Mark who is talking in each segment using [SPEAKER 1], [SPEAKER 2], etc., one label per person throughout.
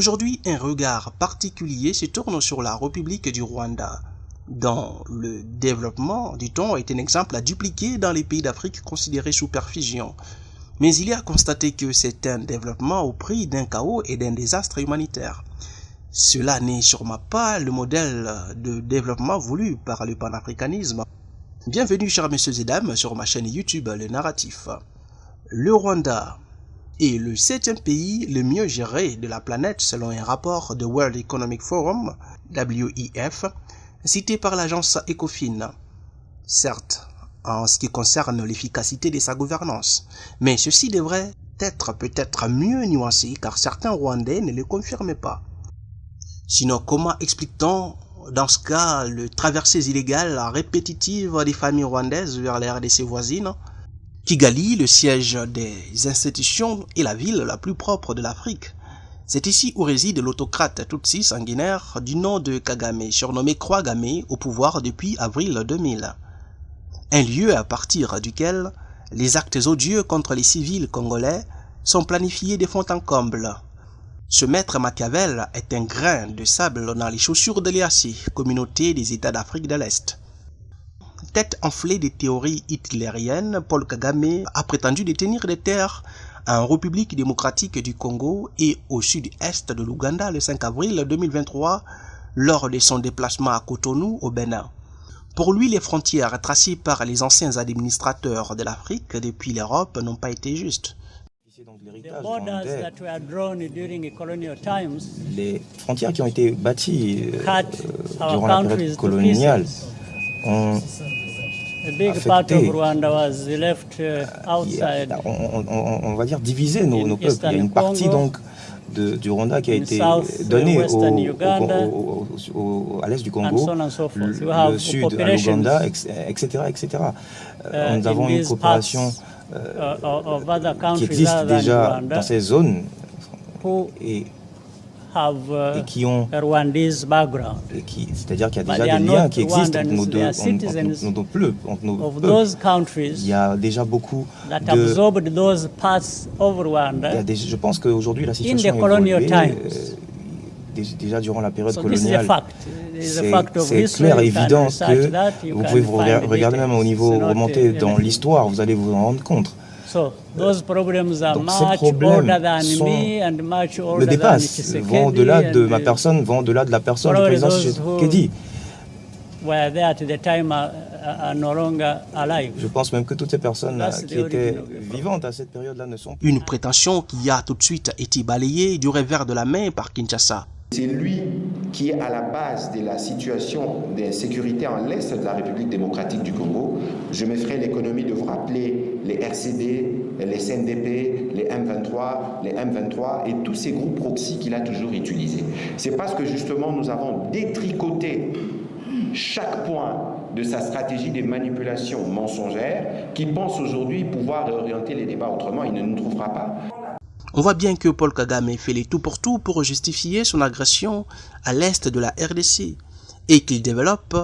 [SPEAKER 1] Aujourd'hui, un regard particulier se tourne sur la République du Rwanda, dont le développement, dit-on, est un exemple à dupliquer dans les pays d'Afrique considérés sous perfusion. Mais il y a constaté que c'est un développement au prix d'un chaos et d'un désastre humanitaire. Cela n'est sûrement pas le modèle de développement voulu par le panafricanisme. Bienvenue chers messieurs et dames sur ma chaîne YouTube Le Narratif. Le Rwanda est le 7e pays le mieux géré de la planète selon un rapport de World Economic Forum, WEF, cité par l'agence Ecofin. Certes, en ce qui concerne l'efficacité de sa gouvernance, mais ceci devrait être peut-être mieux nuancé car certains Rwandais ne le confirment pas. Sinon, comment explique-t-on dans ce cas le traversées illégales répétitives des familles rwandaises vers les RDC voisines? Kigali, le siège des institutions, est la ville la plus propre de l'Afrique. C'est ici où réside l'autocrate Tutsi sanguinaire du nom de Kagame, surnommé Kouagame, au pouvoir depuis avril 2000. Un lieu à partir duquel les actes odieux contre les civils congolais sont planifiés de fond en comble. Ce maître Machiavel est un grain de sable dans les chaussures de l'EAC, communauté des États d'Afrique de l'Est. Tête enflée des théories hitlériennes, Paul Kagame a prétendu détenir des terres en République démocratique du Congo et au sud-est de l'Ouganda le 5 avril 2023 lors de son déplacement à Cotonou au Bénin. Pour lui, les frontières tracées par les anciens administrateurs de l'Afrique depuis l'Europe n'ont pas été justes.
[SPEAKER 2] Les frontières qui ont été bâties durant la période coloniale ont affecté, on va dire divisé nos peuples. Il y a une partie donc du Rwanda qui a été donnée à l'est du Congo, le sud à l'Ouganda, etc. Nous avons une coopération qui existe déjà dans ces zones et qui ont, c'est-à-dire qu'il y a déjà des liens qui existent entre nos deux peuples. Il y a déjà beaucoup je pense qu'aujourd'hui la situation est évoluée. Déjà durant la période coloniale, c'est clair et évident que vous pouvez vous regarder même au niveau remonté dans l'histoire, vous allez vous en rendre compte. Donc ces problèmes me dépassent, vont au-delà de ma personne, vont au-delà de la personne du président Tshisekedi. Je pense même que toutes ces personnes qui étaient vivantes à cette période-là ne sont pas.
[SPEAKER 1] Une prétention qui a tout de suite été balayée du revers de la main par Kinshasa.
[SPEAKER 3] C'est lui qui est à la base de la situation d'insécurité en l'Est de la République démocratique du Congo. Je me ferai l'économie de vous rappeler les RCD, les CNDP, les M23, les M23 et tous ces groupes proxy qu'il a toujours utilisés. C'est parce que justement nous avons détricoté chaque point de sa stratégie des manipulations mensongères qu'il pense aujourd'hui pouvoir orienter les débats autrement. Il ne nous trouvera pas.
[SPEAKER 1] On voit bien que Paul Kagame fait les tout pour justifier son agression à l'est de la RDC et qu'il développe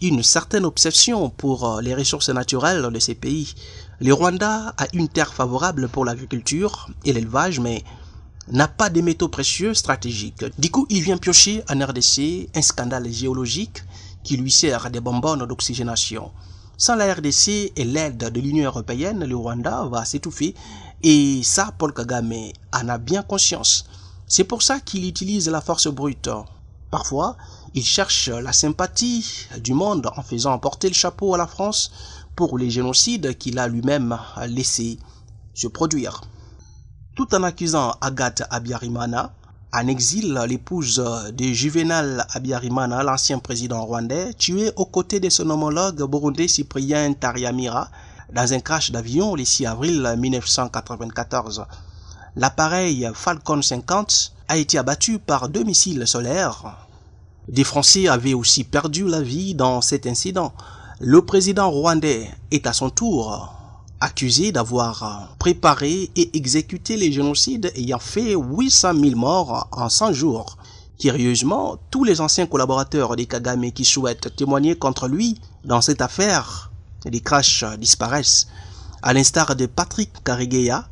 [SPEAKER 1] une certaine obsession pour les ressources naturelles de ces pays. Le Rwanda a une terre favorable pour l'agriculture et l'élevage, mais n'a pas de métaux précieux stratégiques. Du coup, il vient piocher en RDC un scandale géologique qui lui sert des bonbonnes d'oxygénation. Sans la RDC et l'aide de l'Union européenne, le Rwanda va s'étouffer et ça, Paul Kagame en a bien conscience. C'est pour ça qu'il utilise la force brute. Parfois, il cherche la sympathie du monde en faisant porter le chapeau à la France pour les génocides qu'il a lui-même laissé se produire. Tout en accusant Agathe Habyarimana, en exil, l'épouse de Juvenal Habyarimana, l'ancien président rwandais, tué aux côtés de son homologue burundais Cyprien Ntaryamira dans un crash d'avion le 6 avril 1994. L'appareil Falcon 50 a été abattu par 2 missiles solaires. Des Français avaient aussi perdu la vie dans cet incident. Le président rwandais est à son tour accusé d'avoir préparé et exécuté les génocides ayant fait 800 000 morts en 100 jours. Curieusement, tous les anciens collaborateurs de Kagame qui souhaitent témoigner contre lui dans cette affaire des crashs disparaissent. À l'instar de Patrick Karegeya,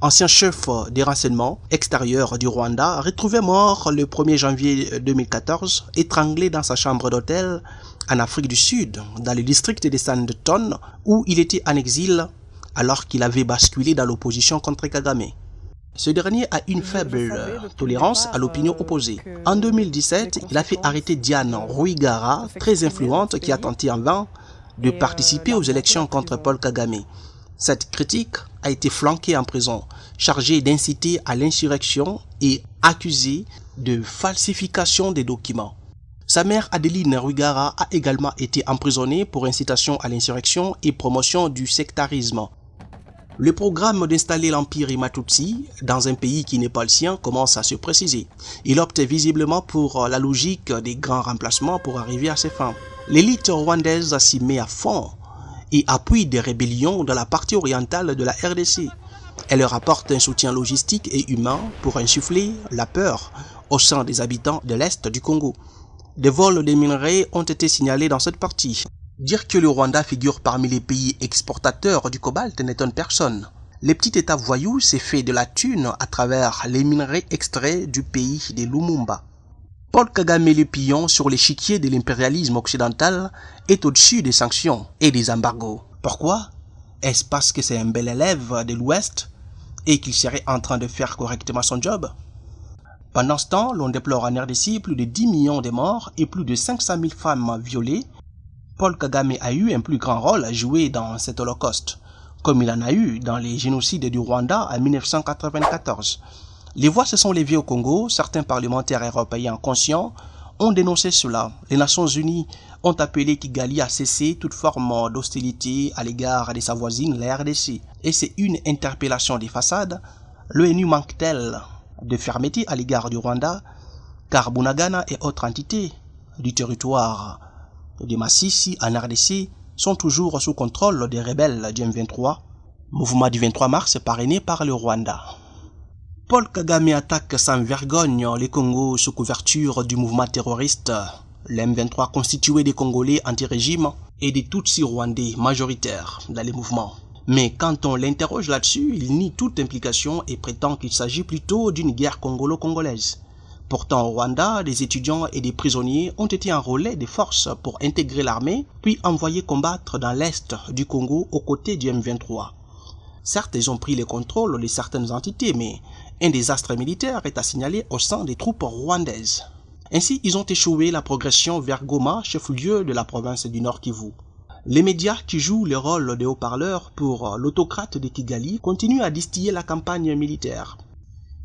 [SPEAKER 1] ancien chef des renseignements extérieurs du Rwanda, retrouvé mort le 1er janvier 2014, étranglé dans sa chambre d'hôtel en Afrique du Sud, dans le district de Sandton, où il était en exil alors qu'il avait basculé dans l'opposition contre Kagame. Ce dernier a une faible tolérance à l'opinion opposée. En 2017, il a fait arrêter Diane Rwigara, très influente, qui a tenté en vain de participer aux élections contre Paul Kagame. Cette critique a été flanquée en prison, chargée d'inciter à l'insurrection et accusée de falsification des documents. Sa mère Adeline Rwigara a également été emprisonnée pour incitation à l'insurrection et promotion du sectarisme. Le programme d'installer l'empire Imatutsi dans un pays qui n'est pas le sien commence à se préciser. Il opte visiblement pour la logique des grands remplacements pour arriver à ses fins. L'élite rwandaise s'y met à fond et appuie des rébellions dans la partie orientale de la RDC. Elle leur apporte un soutien logistique et humain pour insuffler la peur au sein des habitants de l'Est du Congo. Des vols de minerais ont été signalés dans cette partie. Dire que le Rwanda figure parmi les pays exportateurs du cobalt n'étonne personne. Les petits États voyous s'est fait de la thune à travers les minerais extraits du pays des Lumumba. Paul Kagame le pion sur l'échiquier de l'impérialisme occidental est au-dessus des sanctions et des embargos. Pourquoi? Est-ce parce que c'est un bel élève de l'Ouest et qu'il serait en train de faire correctement son job? Pendant ce temps, l'on déplore en RDC plus de 10 millions de morts et plus de 500 000 femmes violées. Paul Kagame a eu un plus grand rôle à jouer dans cet holocauste, comme il en a eu dans les génocides du Rwanda en 1994. Les voix se sont levées au Congo, certains parlementaires européens conscients ont dénoncé cela. Les Nations Unies ont appelé Kigali à cesser toute forme d'hostilité à l'égard de sa voisine, la RDC. Et c'est une interpellation des façades. L'ONU manque-t-elle de fermeté à l'égard du Rwanda, car Bunagana et autres entités du territoire de Masisi en RDC sont toujours sous contrôle des rebelles du M23, mouvement du 23 mars parrainé par le Rwanda. Paul Kagame attaque sans vergogne les Congos sous couverture du mouvement terroriste, le M23 constitué des Congolais anti-régime et des Tutsis rwandais majoritaires dans les mouvements. Mais quand on l'interroge là-dessus, il nie toute implication et prétend qu'il s'agit plutôt d'une guerre congolo-congolaise. Pourtant, au Rwanda, des étudiants et des prisonniers ont été enrôlés des forces pour intégrer l'armée, puis envoyés combattre dans l'est du Congo aux côtés du M23. Certes, ils ont pris le contrôle de certaines entités, mais un désastre militaire est à signaler au sein des troupes rwandaises. Ainsi, ils ont échoué la progression vers Goma, chef-lieu de la province du Nord Kivu. Les médias qui jouent le rôle de haut-parleurs pour l'autocrate de Kigali continuent à distiller la campagne militaire.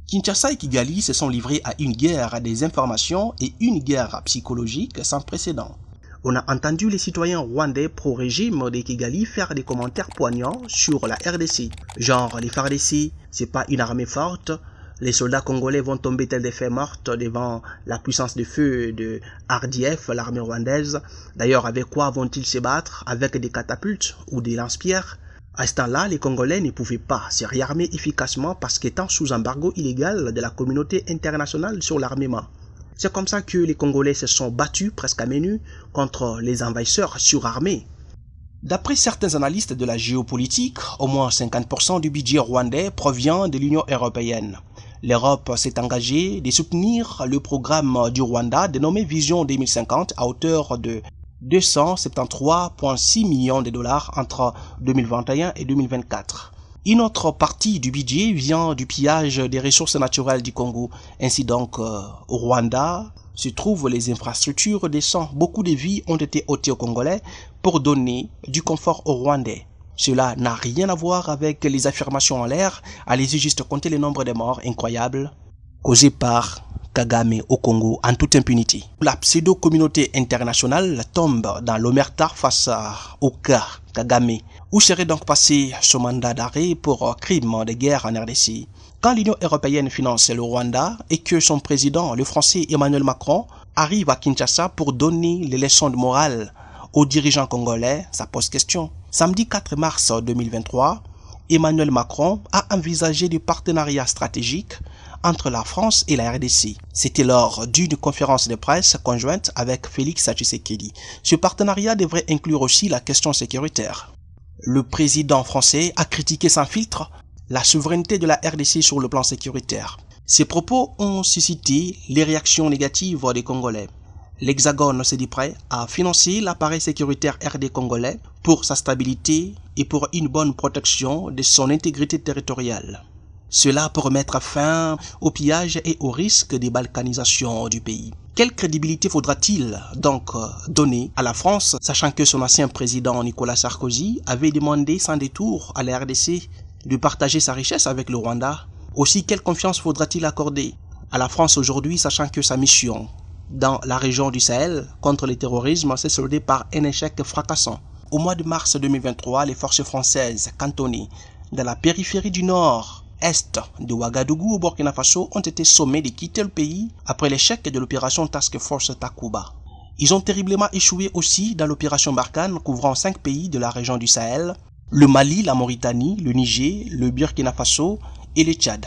[SPEAKER 1] Kinshasa et Kigali se sont livrés à une guerre des informations et une guerre psychologique sans précédent. On a entendu les citoyens rwandais pro-régime de Kigali faire des commentaires poignants sur la RDC. Genre, les FARDC, c'est pas une armée forte, les soldats congolais vont tomber tels des fées mortes devant la puissance de feu de RDF, l'armée rwandaise. D'ailleurs, avec quoi vont-ils se battre? Avec des catapultes ou des lance-pierres? À ce temps-là, les Congolais ne pouvaient pas se réarmer efficacement parce qu'étant sous embargo illégal de la communauté internationale sur l'armement. C'est comme ça que les Congolais se sont battus presque à main nue contre les envahisseurs surarmés. D'après certains analystes de la géopolitique, au moins 50% du budget rwandais provient de l'Union européenne. L'Europe s'est engagée de soutenir le programme du Rwanda dénommé Vision 2050 à hauteur de 273,6 millions de dollars entre 2021 et 2024. Une autre partie du budget vient du pillage des ressources naturelles du Congo. Ainsi donc, au Rwanda se trouvent les infrastructures des sangs. Beaucoup de vies ont été ôtées aux Congolais pour donner du confort aux Rwandais. Cela n'a rien à voir avec les affirmations en l'air. Allez-y juste compter le nombre de morts incroyables causés par Kagame au Congo en toute impunité. La pseudo-communauté internationale tombe dans l'omerta face au cas Kagame. Où serait donc passé ce mandat d'arrêt pour crime de guerre en RDC? Quand l'Union européenne finance le Rwanda et que son président, le français Emmanuel Macron, arrive à Kinshasa pour donner les leçons de morale aux dirigeants congolais, ça pose question. Samedi 4 mars 2023, Emmanuel Macron a envisagé des partenariats stratégiques entre la France et la RDC. C'était lors d'une conférence de presse conjointe avec Félix Tshisekedi. Ce partenariat devrait inclure aussi la question sécuritaire. Le président français a critiqué sans filtre la souveraineté de la RDC sur le plan sécuritaire. Ces propos ont suscité les réactions négatives des Congolais. L'Hexagone s'est dit prêt à financer l'appareil sécuritaire RD congolais pour sa stabilité et pour une bonne protection de son intégrité territoriale. Cela pour mettre fin au pillage et au risque de balkanisation du pays. Quelle crédibilité faudra-t-il donc donner à la France, sachant que son ancien président Nicolas Sarkozy avait demandé sans détour à la RDC de partager sa richesse avec le Rwanda? Aussi, quelle confiance faudra-t-il accorder à la France aujourd'hui, sachant que sa mission dans la région du Sahel contre le terrorisme s'est soldée par un échec fracassant? Au mois de mars 2023, les forces françaises cantonnées dans la périphérie du nord-est de Ouagadougou au Burkina Faso ont été sommées de quitter le pays après l'échec de l'opération Task Force Takuba. Ils ont terriblement échoué aussi dans l'opération Barkhane couvrant 5 pays de la région du Sahel, le Mali, la Mauritanie, le Niger, le Burkina Faso et le Tchad.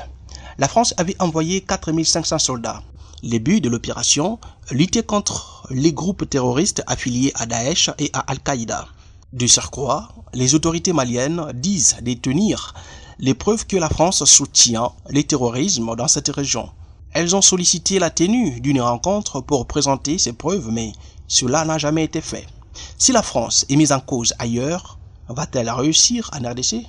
[SPEAKER 1] La France avait envoyé 4500 soldats. Le but de l'opération, lutter contre les groupes terroristes affiliés à Daesh et à Al-Qaïda. De surcroît, les autorités maliennes disent détenir les preuves que la France soutient le terrorisme dans cette région. Elles ont sollicité la tenue d'une rencontre pour présenter ces preuves, mais cela n'a jamais été fait. Si la France est mise en cause ailleurs, va-t-elle réussir en RDC ?